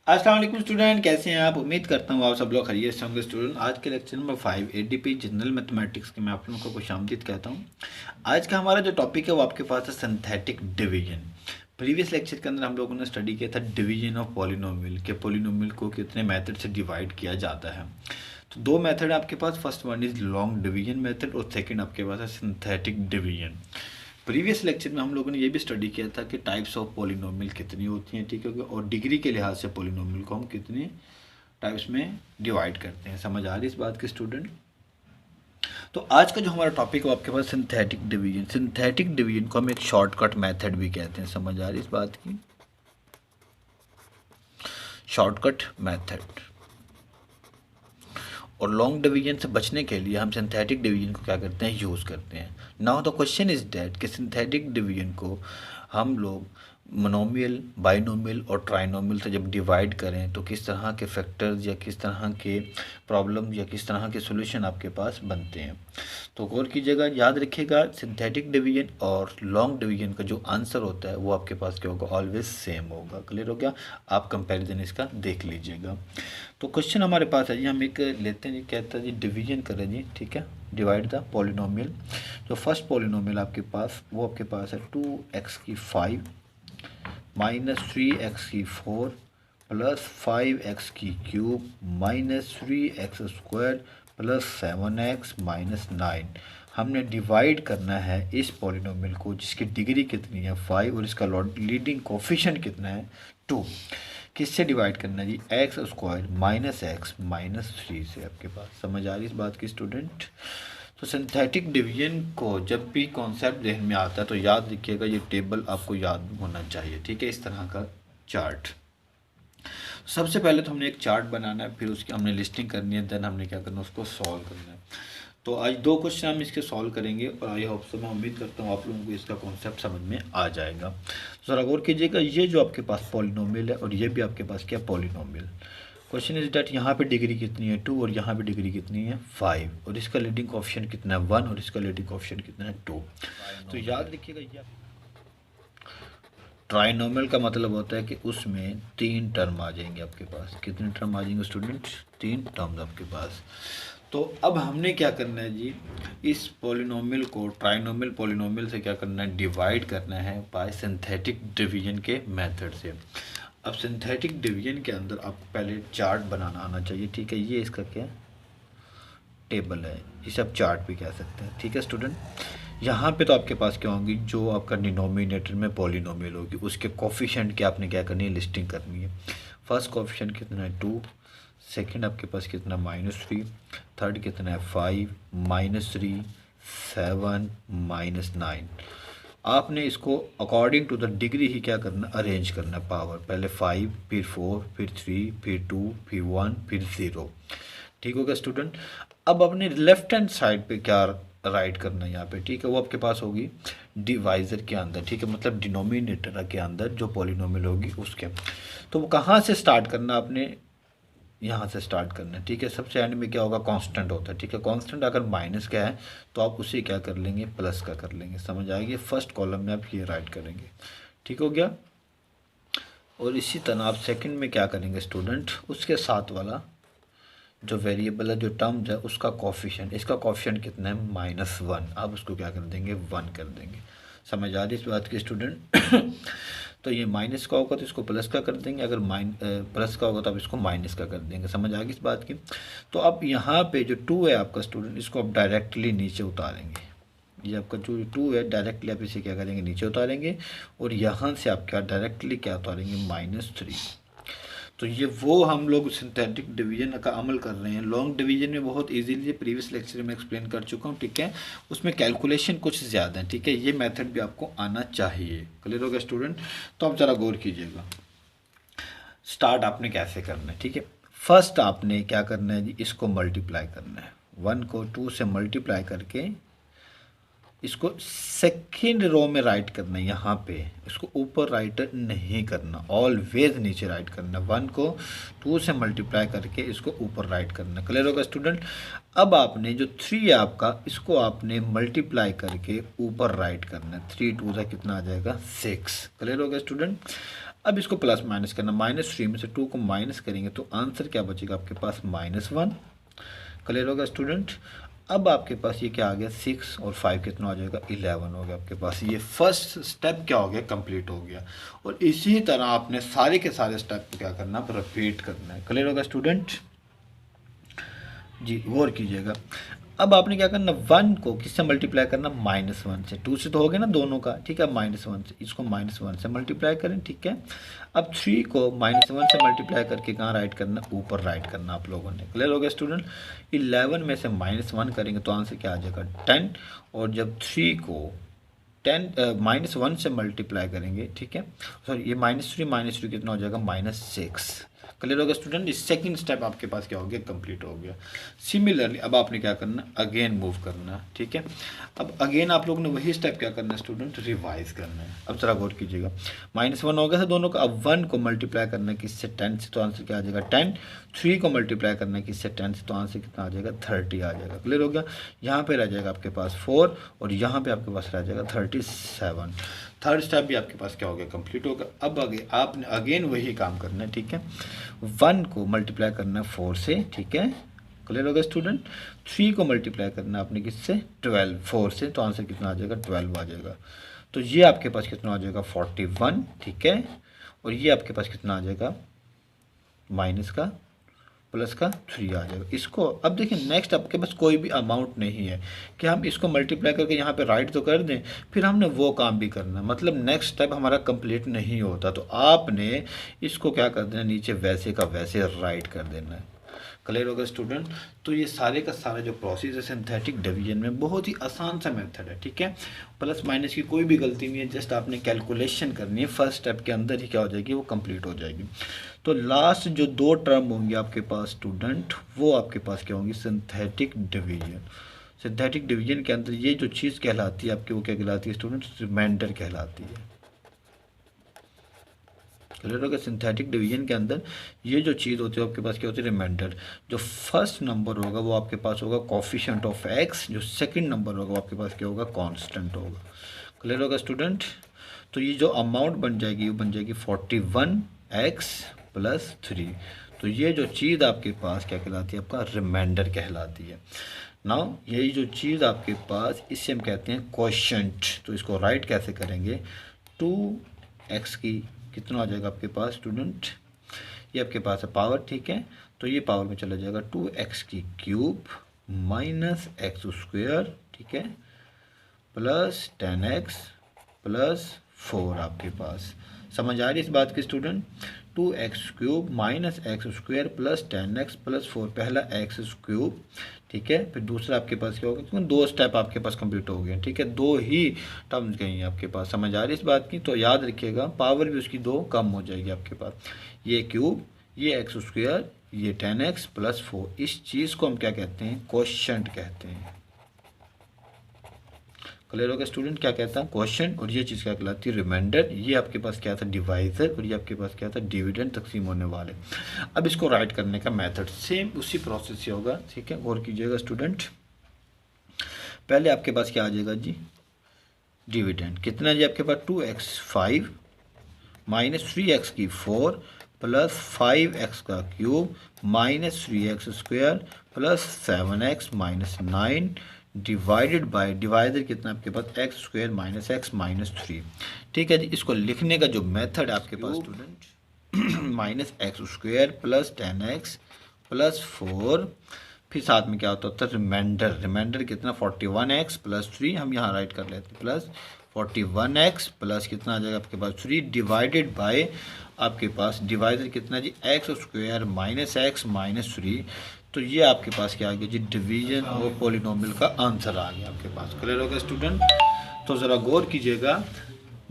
अस्सलाम वालेकुम स्टूडेंट, कैसे हैं आप। उम्मीद करता हूँ आप सब लोग खैरियत से होंगे। स्टूडेंट, आज के lecture number 5 ADP general mathematics के मैं आप लोगों को खुशामदीद कहता हूँ। आज का हमारा जो टॉपिक है वो आपके पास है सिंथेटिक डिवीजन। प्रीवियस लेक्चर के अंदर हम लोगों ने स्टडी किया था डिवीजन ऑफ पॉलिनोमियल के पॉलिनोमियल को कितने मेथड से डिवाइड किया जाता है। तो दो मेथड आपके पास, first one is long division method और सेकेंड आपके पास है सिंथेटिक डिवीजन। प्रीवियस लेक्चर में हम लोगों ने ये भी स्टडी किया था कि टाइप्स ऑफ पॉलिनोमियल कितनी होती हैं, ठीक है, और डिग्री के लिहाज से पॉलिनोमियल को हम कितने टाइप्स में डिवाइड करते हैं। समझ आ रही इस बात के स्टूडेंट। तो आज का जो हमारा टॉपिक है आपके पास सिंथेटिक डिवीजन। सिंथेटिक डिवीजन को हम एक शॉर्टकट मेथड भी कहते हैं। समझ आ रही इस बात की, शॉर्टकट मेथड। और लॉन्ग डिवीजन से बचने के लिए हम सिंथेटिक डिवीजन को क्या करते हैं, यूज़ करते हैं। Now the question is that कि सिंथेटिक डिवीजन को हम लोग मोनोमियल, बाइनोमियल और ट्राइनोमियल से जब डिवाइड करें तो किस तरह के फैक्टर्स या किस तरह के प्रॉब्लम या किस तरह के सॉल्यूशन आपके पास बनते हैं। तो गौर कीजिएगा, याद रखिएगा, सिंथेटिक डिवीजन और लॉन्ग डिवीजन का जो आंसर होता है वो आपके पास क्या होगा, ऑलवेज सेम होगा। क्लियर हो गया। आप कंपैरिजन इसका देख लीजिएगा। तो क्वेश्चन हमारे पास है जी, हम एक लेते हैं जी, कहता है जी डिवीजन करें जी, ठीक है, डिवाइड द पॉलिनोमियल। जो फर्स्ट पॉलिनोमियल आपके पास वो आपके पास है 2x⁵ minus 3x⁴ plus 5x³ minus 3x² plus 7x minus 9। हमने डिवाइड करना है इस पॉलिनोमियल को जिसकी डिग्री कितनी है 5 और इसका लीडिंग कोफिशिएंट कितना है 2। किससे डिवाइड करना है जी, x² माइनस x माइनस 3 से। आपके पास समझ आ रही इस बात की स्टूडेंट। तो सिंथेटिक डिवीजन को जब भी कॉन्सेप्ट जहन में आता है तो याद रखिएगा, ये टेबल आपको याद होना चाहिए, ठीक है, इस तरह का चार्ट। सबसे पहले तो हमने एक चार्ट बनाना है, फिर उसकी हमने लिस्टिंग करनी है, देन हमने क्या करना है, उसको सॉल्व करना है। तो आज दो क्वेश्चन हम इसके सॉल्व करेंगे और आई होप सो मैं उम्मीद करता हूँ आप लोगों को इसका कॉन्सेप्ट समझ में आ जाएगा। तो ज़रा गौर कीजिएगा, ये जो आपके पास पॉलिनोमियल है और ये भी आपके पास क्या पॉलिनोमियल। क्वेश्चन इज डैट यहाँ पे डिग्री कितनी है 2 और यहाँ पे डिग्री कितनी है 5 और इसका लीडिंग कोएफिशिएंट कितना है 1 और इसका लीडिंग कोएफिशिएंट कितना है 2। तो याद रखिएगा, ये ट्राइनोमियल का मतलब होता है कि उसमें 3 टर्म आ जाएंगे आपके पास। कितने टर्म आ जाएंगे स्टूडेंट, 3 टर्म्स आपके पास। तो अब हमने क्या करना है जी, इस पॉलिनोमियल को ट्राइनोमियल पॉलिनोमियल से क्या करना है, डिवाइड करना है बाय सिंथेटिक डिवीजन के मेथड से। अब सिंथेटिक डिवीजन के अंदर आपको पहले चार्ट बनाना आना चाहिए, ठीक है। ये इसका क्या टेबल है, इसे आप चार्ट भी कह सकते हैं, ठीक है स्टूडेंट। यहाँ पे तो आपके पास क्या होंगी, जो आपका डिनोमिनेटर में पॉलिनोमियल होगी उसके कोफिशिएंट के आपने क्या करनी है, लिस्टिंग करनी है। फर्स्ट कोफिशिएंट कितना है 2, सेकंड आपके पास कितना -3, थर्ड कितना है 5, -3, 7, -9। आपने इसको अकॉर्डिंग टू द डिग्री ही क्या करना, अरेंज करना पावर। पहले 5, फिर 4, फिर 3, फिर 2, फिर 1, फिर 0। ठीक हो गया स्टूडेंट। अब अपने लेफ्ट हैंड साइड पे क्या राइट करना है यहाँ पे, ठीक है, वो आपके पास होगी डिवाइज़र के अंदर, ठीक है, मतलब डिनोमिनेटर के अंदर जो पॉलिनोमियल होगी उसके। तो वो कहाँ से स्टार्ट करना, आपने यहाँ से स्टार्ट करना है, ठीक है। सबसे एंड में क्या होगा, कांस्टेंट होता है, ठीक है। कांस्टेंट अगर माइनस का है तो आप उसे क्या कर लेंगे, प्लस का कर लेंगे। समझ आएगी, फर्स्ट कॉलम में आप ये राइट करेंगे, ठीक हो गया। और इसी तरह आप सेकंड में क्या करेंगे स्टूडेंट, उसके साथ वाला जो वेरिएबल है, जो टर्म्स है, उसका कोफिशिएंट, इसका कोफिशिएंट कितना है -1, आप उसको क्या कर देंगे 1 कर देंगे। समझ आ रही इस बात की स्टूडेंट। तो ये माइनस का होगा तो इसको प्लस का कर देंगे, अगर प्लस का होगा तो आप इसको माइनस का कर देंगे। समझ आ गई इस बात की। तो अब यहाँ पे जो 2 है आपका स्टूडेंट, इसको आप डायरेक्टली नीचे उतारेंगे। ये आपका जो 2 है डायरेक्टली आप इसे क्या करेंगे, नीचे उतारेंगे और यहाँ से आप क्या डायरेक्टली क्या उतारेंगे -3। तो ये वो हम लोग सिंथेटिक डिवीजन का अमल कर रहे हैं। लॉन्ग डिवीजन में बहुत इजीली प्रीवियस लेक्चर में एक्सप्लेन कर चुका हूँ, ठीक है। उसमें कैलकुलेशन कुछ ज़्यादा है, ठीक है। ये मेथड भी आपको आना चाहिए। क्लियर हो गया स्टूडेंट। तो आप ज़रा गौर कीजिएगा, स्टार्ट आपने कैसे करना है, ठीक है। फर्स्ट आपने क्या करना है जी, इसको मल्टीप्लाई करना है। 1 को 2 से मल्टीप्लाई करके इसको सेकेंड रो में राइट करना है, यहाँ पे इसको ऊपर राइट नहीं करना, ऑलवेज नीचे राइट करना। 1 को 2 से मल्टीप्लाई करके इसको ऊपर राइट करना। क्लियर होगा स्टूडेंट। अब आपने जो 3 है आपका, इसको आपने मल्टीप्लाई करके ऊपर राइट करना है। 3 2 से कितना आ जाएगा 6। क्लियर होगा स्टूडेंट। अब इसको प्लस माइनस करना, -3 में से 2 को माइनस करेंगे तो आंसर क्या बचेगा आपके पास, -1। क्लियर होगा स्टूडेंट। अब आपके पास ये क्या आ गया, 6 और 5 कितना हो जाएगा, 11 हो गया आपके पास। ये फर्स्ट स्टेप क्या हो गया, कंप्लीट हो गया। और इसी तरह आपने सारे के सारे स्टेप को क्या करना, रिपीट करना है। क्लियर होगा स्टूडेंट जी, गौर कीजिएगा। अब आपने क्या करना, 1 को किससे मल्टीप्लाई करना, -1 से। 2 से तो हो गया ना दोनों का, ठीक है। -1 से, इसको -1 से मल्टीप्लाई करें, ठीक है। अब 3 को -1 से मल्टीप्लाई करके कहाँ राइट करना, ऊपर राइट करना आप लोगों ने। क्लियर हो गया स्टूडेंट। 11 में से -1 करेंगे तो आंसर क्या आ जाएगा, 10। और जब 3 को -1 से मल्टीप्लाई करेंगे, ठीक है, सॉरी ये -3 कितना हो जाएगा, -6। क्लियर होगा स्टूडेंट। इस सेकंड स्टेप आपके पास क्या हो गया, कंप्लीट हो गया। सिमिलरली अब आपने क्या करना, अगेन मूव करना, ठीक है। अब अगेन आप लोगों ने वही स्टेप क्या करना है स्टूडेंट, रिवाइज करना है। अब जरा गौर कीजिएगा, -1 हो गया था दोनों का। अब 1 को मल्टीप्लाई करना है किससे, 10 से, तो आंसर क्या आ जाएगा, 10। 3 को मल्टीप्लाई करना है किससे, 10 से, तो आंसर कितना आ जाएगा, 30 आ जाएगा। क्लियर हो गया। यहाँ पे रह जाएगा आपके पास 4 और यहाँ पे आपके पास रह जाएगा 37। थर्ड स्टेप भी आपके पास क्या हो गया, कंप्लीट होगा। अब आगे आपने अगेन वही काम करना है, ठीक है। 1 को मल्टीप्लाई करना है 4 से, ठीक है। क्लियर होगा स्टूडेंट। 3 को मल्टीप्लाई करना है आपने किससे, 12, 4 से, तो आंसर कितना आ जाएगा, 12 आ जाएगा। तो ये आपके पास कितना आ जाएगा, 41, ठीक है। और ये आपके पास कितना आ जाएगा, माइनस का प्लस का 3 आ जाएगा। इसको अब देखिए, नेक्स्ट आपके पास कोई भी अमाउंट नहीं है कि हम इसको मल्टीप्लाई करके यहाँ पे राइट तो कर दें, फिर हमने वो काम भी करना, मतलब नेक्स्ट स्टेप हमारा कंप्लीट नहीं होता। तो आपने इसको क्या कर देना, नीचे वैसे का वैसे राइट कर देना है। क्लियर होगा स्टूडेंट। तो ये सारे का सारा जो प्रोसेस है सिंथेटिक डिवीजन में, बहुत ही आसान सा मेथड है, ठीक है। प्लस माइनस की कोई भी गलती नहीं है, जस्ट आपने कैलकुलेशन करनी है, फर्स्ट स्टेप के अंदर ही क्या हो जाएगी, वो कंप्लीट हो जाएगी। तो लास्ट जो 2 टर्म होंगे आपके पास स्टूडेंट, वो आपके पास क्या होंगी, सिंथेटिक डिवीजन। सिंथेटिक डिवीजन के अंदर ये जो चीज़ कहलाती है आपकी, वो क्या कहलाती है स्टूडेंट, रिमाइंडर कहलाती है। क्लियर होगा। सिंथेटिक डिवीजन के अंदर ये जो चीज़ होती है आपके पास क्या होती है, रिमाइंडर। जो फर्स्ट नंबर होगा वो आपके पास होगा कोफिशिएंट ऑफ एक्स, जो सेकंड नंबर होगा वो आपके पास क्या होगा, कांस्टेंट होगा। क्लियर होगा स्टूडेंट। तो ये जो अमाउंट बन जाएगी वो बन जाएगी 41x + 3। तो ये जो चीज़ आपके पास क्या कहलाती है, आपका रिमाइंडर कहलाती है। नाउ यही जो चीज़ आपके पास, इससे हम कहते हैं क्वोशिएंट। तो इसको राइट कैसे करेंगे, 2x की कितना आ जाएगा आपके पास स्टूडेंट, ये आपके पास है पावर, ठीक है। तो ये पावर में चला जाएगा 2x³ - x², ठीक है, प्लस 10x + 4 आपके पास। समझ आ रही इस बात की स्टूडेंट। 2x³ - x² + 10x + 4, पहला x³, ठीक है। फिर दूसरा आपके पास क्या होगा, क्योंकि 2 स्टेप आपके पास कंप्लीट हो गए, ठीक है। 2 ही टर्म्स गई हैं आपके पास। समझ आ रही इस बात की। तो याद रखिएगा, पावर भी उसकी 2 कम हो जाएगी आपके पास। ये क्यूब, ये x², ये 10x + 4, इस चीज़ को हम क्या कहते हैं, क्वोशिएंट कहते हैं। क्लियर होगा स्टूडेंट, क्या कहता है, क्वोशिएंट। और ये चीज़ क्या कहलाती है, रिमाइंडर। ये आपके पास क्या था, डिवाइजर। और ये आपके पास क्या था, डिविडेंड, तकसीम होने वाले। अब इसको राइट करने का मेथड सेम उसी प्रोसेस से होगा, ठीक है। गौर कीजिएगा स्टूडेंट। पहले आपके पास क्या आ जाएगा जी, डिविडेंड कितना जी आपके पास, 2x5 - 3x³ + 5x³ -3x² + 7x - 9 divided by, divider कितना आपके पास, x² - x - 3, ठीक है जी। इसको लिखने का जो मेथड है आपके पास स्टूडेंट, -x² + 10x + 4, फिर साथ में क्या होता है, रिमाइंडर। रिमाइंडर कितना, 41x + 3, हम यहाँ राइट कर लेते हैं, प्लस 41x प्लस कितना आ जाएगा आपके पास 3 डिवाइडेड बाय आपके पास डिवाइडर कितना जी, x² - x - 3। तो ये आपके पास क्या आ गया जी, डिवीजन और पॉलिनोमियल का आंसर आ गया आपके पास। क्लियर होगा स्टूडेंट। तो ज़रा गौर कीजिएगा,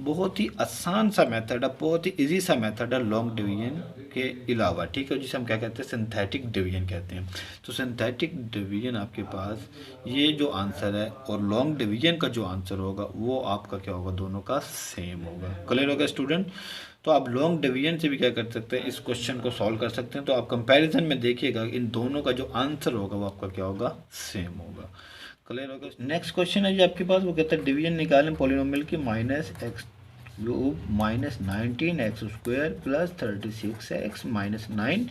बहुत ही आसान सा मेथड है, बहुत ही इजी सा मेथड है लॉन्ग डिवीजन के अलावा, ठीक है, जिसे हम क्या कहते हैं, सिंथेटिक डिवीजन कहते हैं। तो सिंथेटिक डिवीजन आपके पास ये जो आंसर है और लॉन्ग डिवीजन का जो आंसर होगा वो आपका क्या होगा, दोनों का सेम होगा। क्लियर होगा स्टूडेंट। तो आप लॉन्ग डिवीजन से भी क्या कर सकते हैं, इस क्वेश्चन को सॉल्व कर सकते हैं। तो आप कंपैरिजन में देखिएगा, इन दोनों का जो आंसर होगा वो आपका क्या होगा, सेम होगा। क्लियर होगा। नेक्स्ट क्वेश्चन है जी आपके पास, वो कहता है डिवीजन निकालें पॉलिनोमियल की -x loop minus 19x² plus 36x-9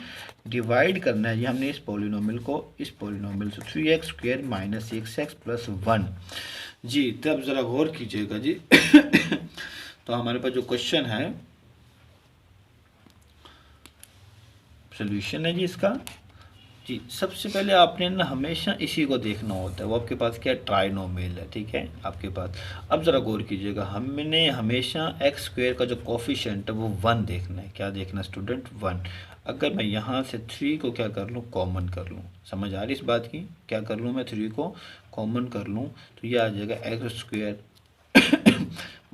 divide करना है जी हमने इस पॉलिनोमियल को इस पॉलिनोमियल से 3x² माइनस 6x प्लस 1 जी। तब ज़रा गौर कीजिएगा जी। तो हमारे पास जो क्वेश्चन है सोल्यूशन है जी इसका जी। सबसे पहले आपने ना हमेशा इसी को देखना होता है, वो आपके पास क्या ट्राइनोमियल है, ठीक है आपके पास। अब ज़रा गौर कीजिएगा, हमने हमेशा x² का जो कोफिशिएंट है वो 1 देखना है। क्या देखना स्टूडेंट? 1। अगर मैं यहाँ से 3 को क्या कर लूँ, कॉमन कर लूँ, समझ आ रही इस बात की? क्या कर लूँ मैं, 3 को कॉमन कर लूँ तो ये आ जाएगा x²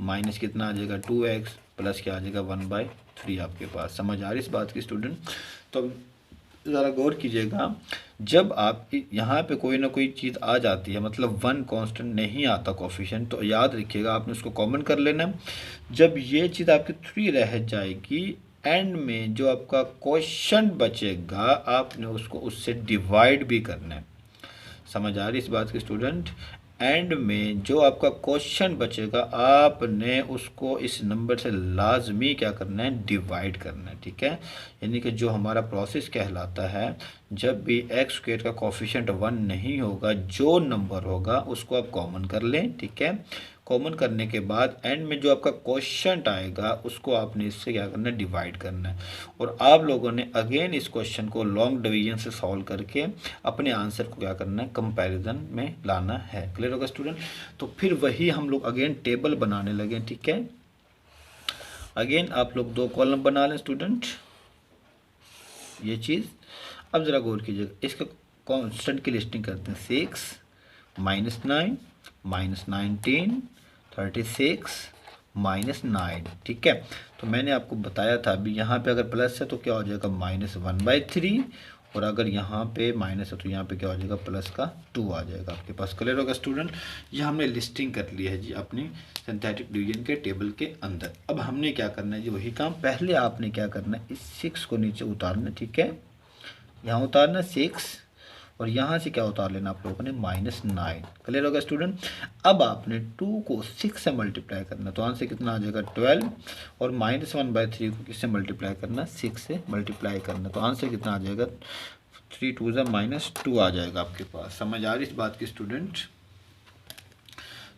माइनस कितना आ जाएगा 2x प्लस क्या आ जाएगा 1/3 आपके पास। समझ आ रही इस बात की स्टूडेंट? तो ज़रा गौर कीजिएगा, जब आप यहाँ पे कोई ना कोई चीज़ आ जाती है, मतलब 1 कांस्टेंट नहीं आता कोफिशिएंट, तो याद रखिएगा आपने उसको कॉमन कर लेना है। जब ये चीज़ आपकी 3 रह जाएगी, एंड में जो आपका क्वोशंट बचेगा आपने उसको उससे डिवाइड भी करना है। समझ आ रही इस बात की स्टूडेंट? एंड में जो आपका क्वेश्चन बचेगा आपने उसको इस नंबर से लाजमी क्या करना है, डिवाइड करना है, ठीक है। यानी कि जो हमारा प्रोसेस कहलाता है, जब भी x² का कोफिशिएंट 1 नहीं होगा, जो नंबर होगा उसको आप कॉमन कर लें, ठीक है। कॉमन करने के बाद एंड में जो आपका क्वेश्चन आएगा उसको आपने इससे क्या करना है, डिवाइड करना है। और आप लोगों ने अगेन इस क्वेश्चन को लॉन्ग डिवीजन से सॉल्व करके अपने आंसर को क्या करना है, कंपैरिजन में लाना है। क्लियर होगा स्टूडेंट? तो फिर वही हम लोग अगेन टेबल बनाने लगे, ठीक है। अगेन आप लोग 2 कॉलम बना लें स्टूडेंट, ये चीज़। अब ज़रा गौर कीजिएगा, इसका कॉन्स्टेंट की लिस्टिंग करते हैं। 6 -9 -19 36 -9, ठीक है। तो मैंने आपको बताया था अभी, यहाँ पे अगर प्लस है तो क्या हो जाएगा -1/3, और अगर यहाँ पे माइनस है तो यहाँ पे क्या हो जाएगा, प्लस का 2 आ जाएगा आपके पास। क्लियर होगा स्टूडेंट? ये हमने लिस्टिंग कर ली है जी अपनी सिंथेटिक डिवीजन के टेबल के अंदर। अब हमने क्या करना है जी, वही काम। पहले आपने क्या करना है, इस 6 को नीचे उतारना, ठीक है, यहाँ उतारना 6, और यहाँ से क्या उतार लेना आप लोगों ने, -9। क्लियर होगा स्टूडेंट? अब आपने 2 को 6 से मल्टीप्लाई करना, तो आंसर कितना आ जाएगा 12, और -1/3 को किससे मल्टीप्लाई करना, 6 से मल्टीप्लाई करना, तो आंसर कितना आ जाएगा 3 2 -2 आ जाएगा आपके पास। समझ आ रही इस बात की स्टूडेंट?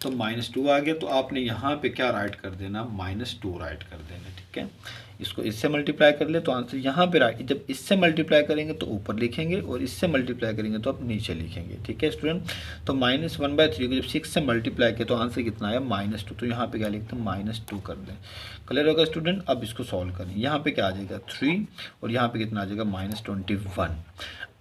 तो -2 आ गया, तो आपने यहाँ पे क्या राइट कर देना, -2 राइट कर देना, ठीक है। इसको इससे मल्टीप्लाई कर ले तो आंसर यहाँ पे राइट, जब इससे मल्टीप्लाई करेंगे तो ऊपर लिखेंगे, और इससे मल्टीप्लाई करेंगे तो आप नीचे लिखेंगे, ठीक है स्टूडेंट। तो -1/3 को जब 6 से मल्टीप्लाई किया तो आंसर कितना आया, -2, तो यहाँ पे क्या लिखते हैं, -2 कर दें। क्लियर होगा स्टूडेंट? अब इसको सॉल्व करें, यहाँ पे क्या आ जाएगा 3, और यहाँ पे कितना आ जाएगा -21।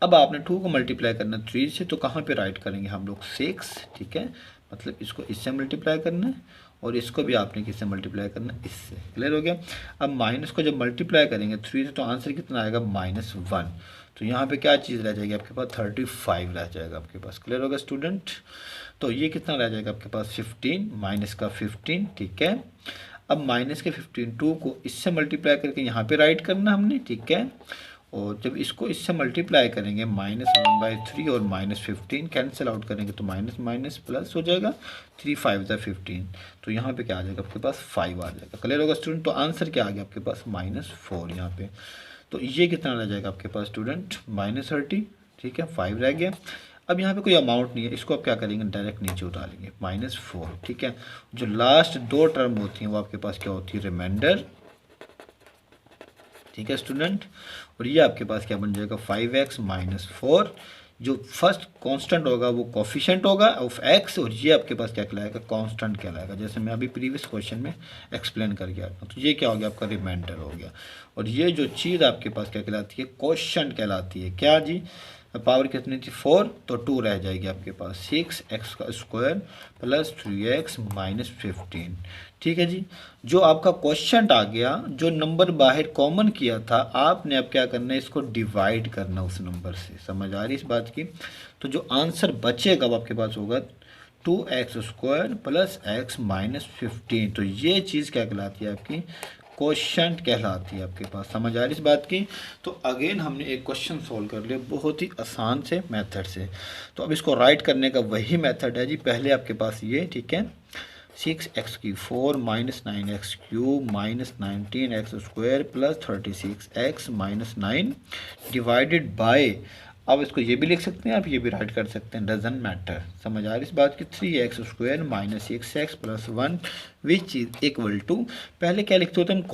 अब आपने 2 को मल्टीप्लाई करना 3 से, तो कहाँ पे राइट करेंगे हम लोग, 6, ठीक है। मतलब इसको इससे मल्टीप्लाई करना है, और इसको भी आपने किससे मल्टीप्लाई करना है, इससे। क्लियर हो गया? अब माइनस को जब मल्टीप्लाई करेंगे 3 से तो आंसर कितना आएगा, -1, तो यहाँ पे क्या चीज़ रह जाएगी आपके पास, 35 रह जाएगा आपके पास। क्लियर होगा स्टूडेंट? तो ये कितना रह जाएगा आपके पास, 15, माइनस का 15, ठीक है। अब माइनस के 15 2 को इससे मल्टीप्लाई करके यहाँ पे राइट करना हमने, ठीक है। और जब इसको इससे मल्टीप्लाई करेंगे -1/3 और -15 कैंसिल आउट करेंगे तो माइनस माइनस प्लस हो जाएगा, 3 5 15, तो यहाँ पे क्या आ जाएगा आपके पास, 5 आ जाएगा। क्लियर होगा स्टूडेंट? तो आंसर क्या आ गया आपके पास, -4 यहाँ पे। तो ये कितना रह जाएगा आपके पास स्टूडेंट, -30, ठीक है, 5 रह गया। अब यहाँ पे कोई अमाउंट नहीं है, इसको आप क्या करेंगे, डायरेक्ट नीचे उतारेंगे, -4, ठीक है। जो लास्ट 2 टर्म होती हैं वो आपके पास क्या होती है, रिमाइंडर, ठीक है स्टूडेंट। और ये आपके पास क्या बन जाएगा, 5x - 4, जो फर्स्ट कांस्टेंट होगा वो कोफिशिएंट होगा ऑफ x, और ये आपके पास क्या कहलाएगा, कांस्टेंट कहलाएगा, जैसे मैं अभी प्रीवियस क्वेश्चन में एक्सप्लेन कर गया था। तो ये क्या हो गया आपका, रिमाइंडर हो गया। और ये जो चीज़ आपके पास क्या कहलाती है, क्वोशंट कहलाती है। क्या जी, पावर कितनी थी, 4, तो 2 रह जाएगी आपके पास, 6x² प्लस 3x - 15, ठीक है जी। जो आपका क्वेश्चन आ गया, जो नंबर बाहर कॉमन किया था, आपने अब क्या करना है, इसको डिवाइड करना उस नंबर से। समझ आ रही इस बात की? तो जो आंसर बचेगा वो आपके पास होगा 2x² प्लस x - 15, तो ये चीज़ क्या कहलाती है आपकी, क्वोशंट कहलाती है आपके पास। समझ आ रही इस बात की? तो अगेन हमने एक क्वेश्चन सॉल्व कर लिया बहुत ही आसान से मेथड से। तो अब इसको राइट करने का वही मेथड है जी, पहले आपके पास ये, ठीक है, 6x³ minus 9x³ minus 19x² plus 36x-9 divided by, अब इसको ये भी लिख सकते हैं आप, ये भी राइट कर सकते हैं, डजंट मैटर। समझ आ रही इस बात की। 3x² minus 6x plus 1 which is equal to, पहले क्या लिखते होते हैं हम,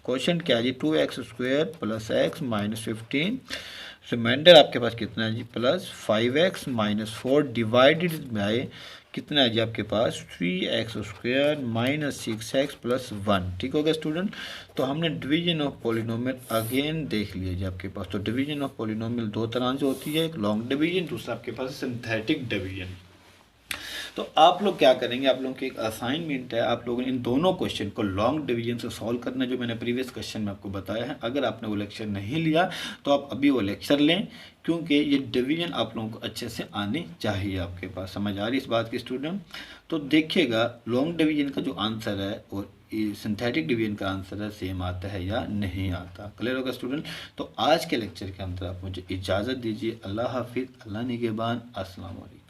क्वेश्चन क्या है जी, 2x² plus x minus 15, remainder आपके पास कितना है जी, plus 5x minus 4 divided by कितना है जी आपके पास, 3x² माइनस 6x प्लस 1। ठीक हो गया स्टूडेंट। तो हमने डिवीजन ऑफ पॉलिनोमियल अगेन देख लिया जी आपके पास। तो डिवीजन ऑफ पॉलिनोमियल दो तरह से होती है, एक लॉन्ग डिवीजन, दूसरा आपके पास सिंथेटिक डिवीजन। तो आप लोग क्या करेंगे, आप लोगों की एक असाइनमेंट है, आप लोगों ने इन दोनों क्वेश्चन को लॉन्ग डिवीजन से सॉल्व करना है, जो मैंने प्रीवियस क्वेश्चन में आपको बताया है। अगर आपने वो लेक्चर नहीं लिया तो आप अभी वो लेक्चर लें, क्योंकि ये डिवीजन आप लोगों को अच्छे से आनी चाहिए आपके पास। समझ आ रही इस बात की स्टूडेंट। तो देखिएगा लॉन्ग डिवीजन का जो आंसर है और सिंथेटिक डिवीजन का आंसर है सेम आता है या नहीं आता। क्लियर होगा स्टूडेंट। तो आज के लेक्चर के अंदर आप मुझे इजाज़त दीजिए। अल्लाह हाफिज़, अल्लाह निगहबान, अस्सलाम वालेकुम।